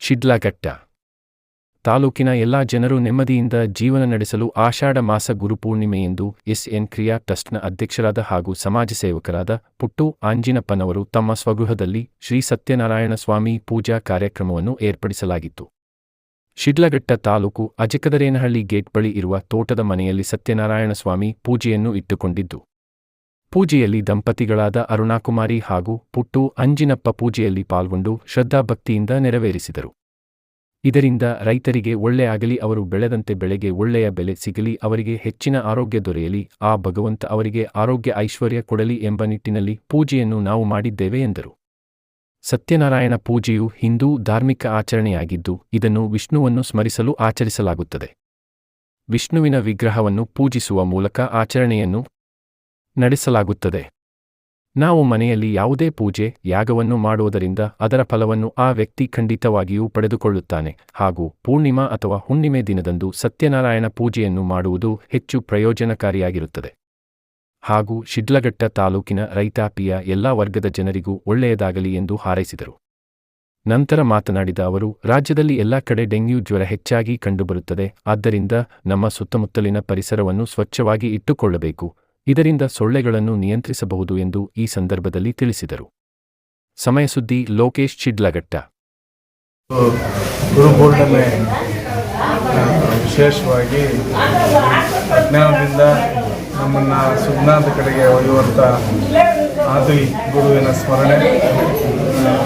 ಶಿಡ್ಲಘಟ್ಟ ತಾಲೂಕಿನ ಎಲ್ಲಾ ಜನರು ನೆಮ್ಮದಿಯಿಂದ ಜೀವನ ನಡೆಸಲು ಆಷಾಢ ಮಾಸ ಗುರುಪೂರ್ಣಿಮೆಯೆಂದು ಎಸ್.ಎನ್. ಕ್ರಿಯಾ ಟ್ರಸ್ಟ್ನ ಅಧ್ಯಕ್ಷರಾದ ಹಾಗೂ ಸಮಾಜ ಸೇವಕರಾದ ಪುಟ್ಟು ಆಂಜಿನಪ್ಪನವರು ತಮ್ಮ ಸ್ವಗೃಹದಲ್ಲಿ ಶ್ರೀ ಸತ್ಯನಾರಾಯಣ ಸ್ವಾಮಿ ಪೂಜಾ ಕಾರ್ಯಕ್ರಮವನ್ನು ಏರ್ಪಡಿಸಲಾಗಿತ್ತು. ಶಿಡ್ಲಘಟ್ಟ ತಾಲೂಕು ಅಜಕದರೇನಹಳ್ಳಿ ಗೇಟ್ ಬಳಿ ಇರುವ ತೋಟದ ಮನೆಯಲ್ಲಿ ಸತ್ಯನಾರಾಯಣ ಸ್ವಾಮಿ ಪೂಜೆಯನ್ನು ಇಟ್ಟುಕೊಂಡಿದ್ದು, ಪೂಜೆಯಲ್ಲಿ ದಂಪತಿಗಳಾದ ಅರುಣಾಕುಮಾರಿ ಹಾಗೂ ಪುಟ್ಟು ಅಂಜಿನಪ್ಪ ಪೂಜೆಯಲ್ಲಿ ಪಾಲ್ಗೊಂಡು ಶ್ರದ್ಧಾಭಕ್ತಿಯಿಂದ ನೆರವೇರಿಸಿದರು. ಇದರಿಂದ ರೈತರಿಗೆ ಒಳ್ಳೆ ಆಗಲಿ, ಅವರು ಬೆಳೆದಂತೆ ಬೆಳೆಗೆ ಒಳ್ಳೆಯ ಬೆಲೆ ಸಿಗಲಿ, ಅವರಿಗೆ ಹೆಚ್ಚಿನ ಆರೋಗ್ಯ ದೊರೆಯಲಿ, ಆ ಭಗವಂತ ಅವರಿಗೆ ಆರೋಗ್ಯ ಐಶ್ವರ್ಯ ಕೊಡಲಿ ಎಂಬ ನಿಟ್ಟಿನಲ್ಲಿ ಪೂಜೆಯನ್ನು ನಾವು ಮಾಡಿದ್ದೇವೆ ಎಂದರು. ಸತ್ಯನಾರಾಯಣ ಪೂಜೆಯು ಹಿಂದೂ ಧಾರ್ಮಿಕ ಆಚರಣೆಯಾಗಿದ್ದು, ಇದನ್ನು ವಿಷ್ಣುವನ್ನು ಸ್ಮರಿಸಲು ಆಚರಿಸಲಾಗುತ್ತದೆ. ವಿಷ್ಣುವಿನ ವಿಗ್ರಹವನ್ನು ಪೂಜಿಸುವ ಮೂಲಕ ಆಚರಣೆಯನ್ನು ನಡೆಸಲಾಗುತ್ತದೆ. ನಾವು ಮನೆಯಲ್ಲಿ ಯಾವುದೇ ಪೂಜೆ, ಯಾಗವನ್ನು ಮಾಡುವುದರಿಂದ ಅದರ ಫಲವನ್ನು ಆ ವ್ಯಕ್ತಿ ಖಂಡಿತವಾಗಿಯೂ ಪಡೆದುಕೊಳ್ಳುತ್ತಾನೆ ಹಾಗೂ ಪೂರ್ಣಿಮಾ ಅಥವಾ ಹುಣ್ಣಿಮೆ ದಿನದಂದು ಸತ್ಯನಾರಾಯಣ ಪೂಜೆಯನ್ನು ಮಾಡುವುದು ಹೆಚ್ಚು ಪ್ರಯೋಜನಕಾರಿಯಾಗಿರುತ್ತದೆ ಹಾಗೂ ಶಿಡ್ಲಘಟ್ಟ ತಾಲೂಕಿನ ರೈತಾಪಿಯ ಎಲ್ಲಾ ವರ್ಗದ ಜನರಿಗೂ ಒಳ್ಳೆಯದಾಗಲಿ ಎಂದು ಹಾರೈಸಿದರು. ನಂತರ ಮಾತನಾಡಿದ ಅವರು, ರಾಜ್ಯದಲ್ಲಿ ಎಲ್ಲ ಕಡೆ ಡೆಂಗ್ಯೂ ಜ್ವರ ಹೆಚ್ಚಾಗಿ ಕಂಡುಬರುತ್ತದೆ. ಆದ್ದರಿಂದ ನಮ್ಮ ಸುತ್ತಮುತ್ತಲಿನ ಪರಿಸರವನ್ನು ಸ್ವಚ್ಛವಾಗಿ ಇಟ್ಟುಕೊಳ್ಳಬೇಕು, ಇದರಿಂದ ಸೊಳ್ಳೆಗಳನ್ನು ನಿಯಂತ್ರಿಸಬಹುದು ಎಂದು ಈ ಸಂದರ್ಭದಲ್ಲಿ ತಿಳಿಸಿದರು. ಸಮಯ ಸುದ್ದಿ ಲೋಕೇಶ್, ಶಿಡ್ಲಘಟ್ಟ. ಗುರುಪೂರ್ಣಿಮೆ ವಿಶೇಷವಾಗಿ ಅಜ್ಞಾನದಿಂದ ನಮ್ಮನ್ನು ಸುಜ್ಞಾನದ ಕಡೆಗೆ ಒಯ್ಯುವಂಥ ಆದಿ ಗುರುವಿನ ಸ್ಮರಣೆ,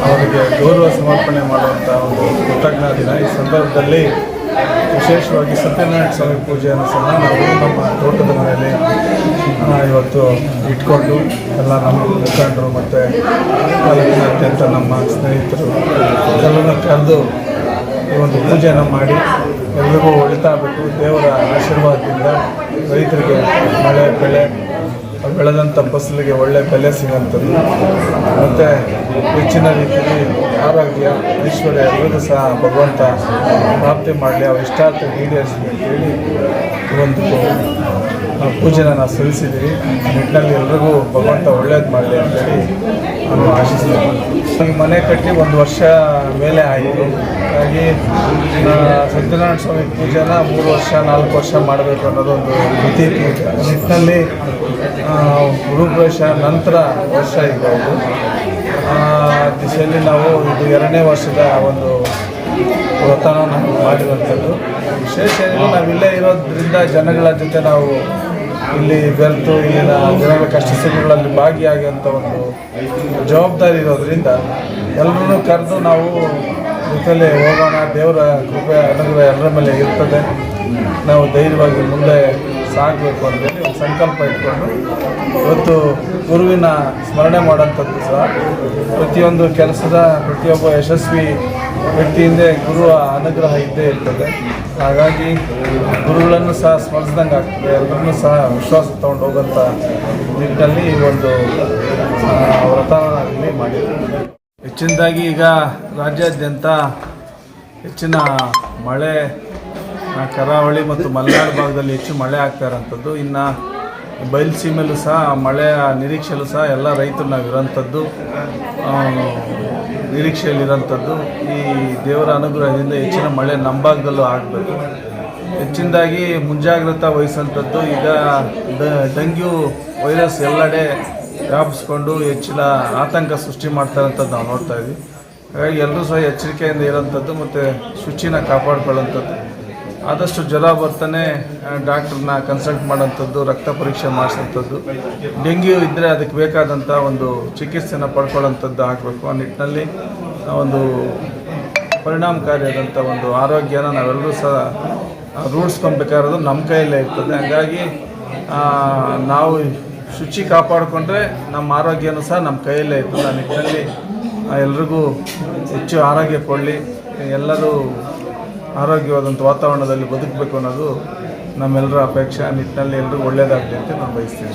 ಅವರಿಗೆ ಗೌರವ ಸಮರ್ಪಣೆ ಮಾಡುವಂಥ ಒಂದು ಕೃತಜ್ಞ ದಿನ. ಈ ಸಂದರ್ಭದಲ್ಲಿ ವಿಶೇಷವಾಗಿ ಸತ್ಯನಾರಾಯಣ ಸ್ವಾಮಿ ಪೂಜೆಯನ್ನು ಸಹ ನಾವು ನಮ್ಮ ತೋಟದ ಮನೆಯಲ್ಲಿ ಇವತ್ತು ಇಟ್ಕೊಂಡು ಎಲ್ಲ ನಮ್ಮ ಮುಖಂಡರು ಮತ್ತು ತಾಲೂಕಿನಾದ್ಯಂತ ನಮ್ಮ ಸ್ನೇಹಿತರು ಎಲ್ಲರನ್ನ ಕರೆದು ಈ ಒಂದು ಪೂಜೆಯನ್ನು ಮಾಡಿ ಎಲ್ಲರಿಗೂ ಒಳಿತಾಗಬೇಕು, ದೇವರ ಆಶೀರ್ವಾದದಿಂದ ರೈತರಿಗೆ ಮಳೆ ಬೆಳೆ ಬೆಳೆದಂಥ ಫಸಲಿಗೆ ಒಳ್ಳೆಯ ಬೆಲೆ ಸಿಗೋಂಥದ್ದು ಮತ್ತು ಹೆಚ್ಚಿನ ರೀತಿಯಲ್ಲಿ ಆರೋಗ್ಯ ಐಶ್ವರ್ಯ ಎಲ್ಲರಿಗೂ ಸಹ ಭಗವಂತ ಪ್ರಾಪ್ತಿ ಮಾಡಲಿ, ಅವ್ರ ಇಷ್ಟಾರ್ಥ ಈಡೇರಿಸಲಿ ಅಂತೇಳಿ ಒಂದು ಪೂಜೆನ ನಾವು ಸಲ್ಲಿಸಿದ್ದೀವಿ. ನಿಟ್ಟಿನಲ್ಲಿ ಎಲ್ರಿಗೂ ಭಗವಂತ ಒಳ್ಳೇದು ಮಾಡಲಿ ಅಂತೇಳಿ ನಾನು ಆಶಿಸ್ತೀನಿ. ಮನೆ ಕಟ್ಟಿ 1 ವರ್ಷ ಮೇಲೆ ಆಯಿತು. ಹಾಗಾಗಿ ಸತ್ಯನಾರಾಯಣ ಸ್ವಾಮಿ ಪೂಜೆನ 3 ವರ್ಷ 4 ವರ್ಷ ಮಾಡಬೇಕು ಅನ್ನೋದೊಂದು ಮಿತಿ ನಿಟ್ಟಿನಲ್ಲಿ ಗೃಹಪ್ರವೇಶ ನಂತರ ವರ್ಷ ಈಗ ಇದು ದಿಶೆಯಲ್ಲಿ ನಾವು ಇದು 2ನೇ ವರ್ಷದ ಒಂದು ವ್ರತನ ನಾವು ಮಾಡಿರುವಂಥದ್ದು. ವಿಶೇಷ ಏನಿಲ್ಲ, ನಾವಿಲ್ಲೇ ಇರೋದ್ರಿಂದ ಜನಗಳ ಜೊತೆ ನಾವು ಇಲ್ಲಿ ಬೆರೆತು ಇಲ್ಲಿನ ಜನಗಳ ಕಷ್ಟ ಸುಖಗಳಲ್ಲಿ ಭಾಗಿಯಾಗುವಂಥ ಒಂದು ಜವಾಬ್ದಾರಿ ಇರೋದ್ರಿಂದ ಎಲ್ಲರೂ ಕರೆದು ನಾವು ಜೊತೆಯಲ್ಲಿ ಹೋಗೋಣ, ದೇವರ ಕೃಪೆ ಅನುಗ್ರಹ ಎಲ್ಲರ ಮೇಲೆ ಇರ್ತದೆ, ನಾವು ಧೈರ್ಯವಾಗಿ ಮುಂದೆ ಸಾಗಬೇಕು ಅಂತೇಳಿ ಒಂದು ಸಂಕಲ್ಪ ಇಟ್ಕೊಂಡು ಇವತ್ತು ಗುರುವಿನ ಸ್ಮರಣೆ ಮಾಡೋಂಥದ್ದು ಸಹ ಪ್ರತಿಯೊಂದು ಕೆಲಸದ ಪ್ರತಿಯೊಬ್ಬ ಯಶಸ್ವಿ ವ್ಯಕ್ತಿಯಿಂದ ಗುರುವ ಅನುಗ್ರಹ ಇದ್ದೇ ಇರ್ತದೆ. ಹಾಗಾಗಿ ಗುರುಗಳನ್ನು ಸಹ ಸ್ಮರಿಸ್ದಂಗೆ ಆಗ್ತದೆ, ಎಲ್ಲರನ್ನೂ ಸಹ ವಿಶ್ವಾಸ ತೊಗೊಂಡು ಹೋಗೋಂಥ ನಿಟ್ಟಿನಲ್ಲಿ ಈ ಒಂದು ವ್ರತನ ಇಲ್ಲಿ ಮಾಡಿದ್ದೀವಿ. ಹೆಚ್ಚಿನದಾಗಿ ಈಗ ರಾಜ್ಯಾದ್ಯಂತ ಹೆಚ್ಚಿನ ಮಳೆ, ಕರಾವಳಿ ಮತ್ತು ಮಲೆನಾಡು ಭಾಗದಲ್ಲಿ ಹೆಚ್ಚು ಮಳೆ ಆಗ್ತಾ ಇರೋಂಥದ್ದು. ಇನ್ನು ಬಯಲುಸೀಮೆಯಲ್ಲೂ ಸಹ ಮಳೆಯ ನಿರೀಕ್ಷೆಯಲ್ಲೂ ಸಹ ಎಲ್ಲ ರೈತರು ನಾವು ಇರೋಂಥದ್ದು ನಿರೀಕ್ಷೆಯಲ್ಲಿರೋಂಥದ್ದು. ಈ ದೇವರ ಅನುಗ್ರಹದಿಂದ ಹೆಚ್ಚಿನ ಮಳೆ ನಮ್ಮ ಭಾಗದಲ್ಲೂ ಆಗಬೇಕು. ಹೆಚ್ಚಿನದಾಗಿ ಮುಂಜಾಗ್ರತಾ ವಹಿಸೋಂಥದ್ದು. ಈಗ ಡೆಂಗ್ಯೂ ವೈರಸ್ ಎಲ್ಲೆಡೆ ವ್ಯಾಪಿಸ್ಕೊಂಡು ಹೆಚ್ಚಿನ ಆತಂಕ ಸೃಷ್ಟಿ ಮಾಡ್ತಾ ಇರೋಂಥದ್ದು ನಾವು ನೋಡ್ತಾ ಇದ್ವಿ. ಹಾಗಾಗಿ ಎಲ್ಲರೂ ಸಹ ಎಚ್ಚರಿಕೆಯಿಂದ ಇರೋಂಥದ್ದು ಮತ್ತು ಶುಚಿನ ಕಾಪಾಡ್ಕೊಳ್ಳೋಂಥದ್ದು. ಆದಷ್ಟು ಜ್ವರ ಬರ್ತಾನೆ ಡಾಕ್ಟ್ರನ್ನ ಕನ್ಸಲ್ಟ್ ಮಾಡೋಂಥದ್ದು, ರಕ್ತ ಪರೀಕ್ಷೆ ಮಾಡಿಸೋಂಥದ್ದು. ಡೆಂಗ್ಯೂ ಇದ್ದರೆ ಅದಕ್ಕೆ ಬೇಕಾದಂಥ ಒಂದು ಚಿಕಿತ್ಸೆನ ಪಡ್ಕೊಳ್ಳೋಂಥದ್ದು ಆಗಬೇಕು. ಆ ನಿಟ್ಟಿನಲ್ಲಿ ಒಂದು ಪರಿಣಾಮಕಾರಿಯಾದಂಥ ಒಂದು ಆರೋಗ್ಯನ ನಾವೆಲ್ಲರೂ ಸಹ ರೂಢಿಸ್ಕೊಬೇಕಾಗಿರೋದು ನಮ್ಮ ಕೈಯಲ್ಲೇ ಇರ್ತದೆ. ಹಾಗಾಗಿ ನಾವು ಶುಚಿ ಕಾಪಾಡಿಕೊಂಡ್ರೆ ನಮ್ಮ ಆರೋಗ್ಯನೂ ಸಹ ನಮ್ಮ ಕೈಯಲ್ಲೇ ಇರ್ತದೆ. ಆ ನಿಟ್ಟಿನಲ್ಲಿ ಎಲ್ರಿಗೂ ಹೆಚ್ಚು ಆರೋಗ್ಯ ಕೊಡಲಿ, ಎಲ್ಲರೂ ಆರೋಗ್ಯವಾದಂಥ ವಾತಾವರಣದಲ್ಲಿ ಬದುಕಬೇಕು ಅನ್ನೋದು ನಮ್ಮೆಲ್ಲರ ಅಪೇಕ್ಷೆ. ಆ ನಿಟ್ಟಿನಲ್ಲಿ ಎಲ್ರಿಗೂ ಒಳ್ಳೆಯದಾಗಲಿ ಅಂತ ನಾನು ಬಯಸ್ತೀನಿ.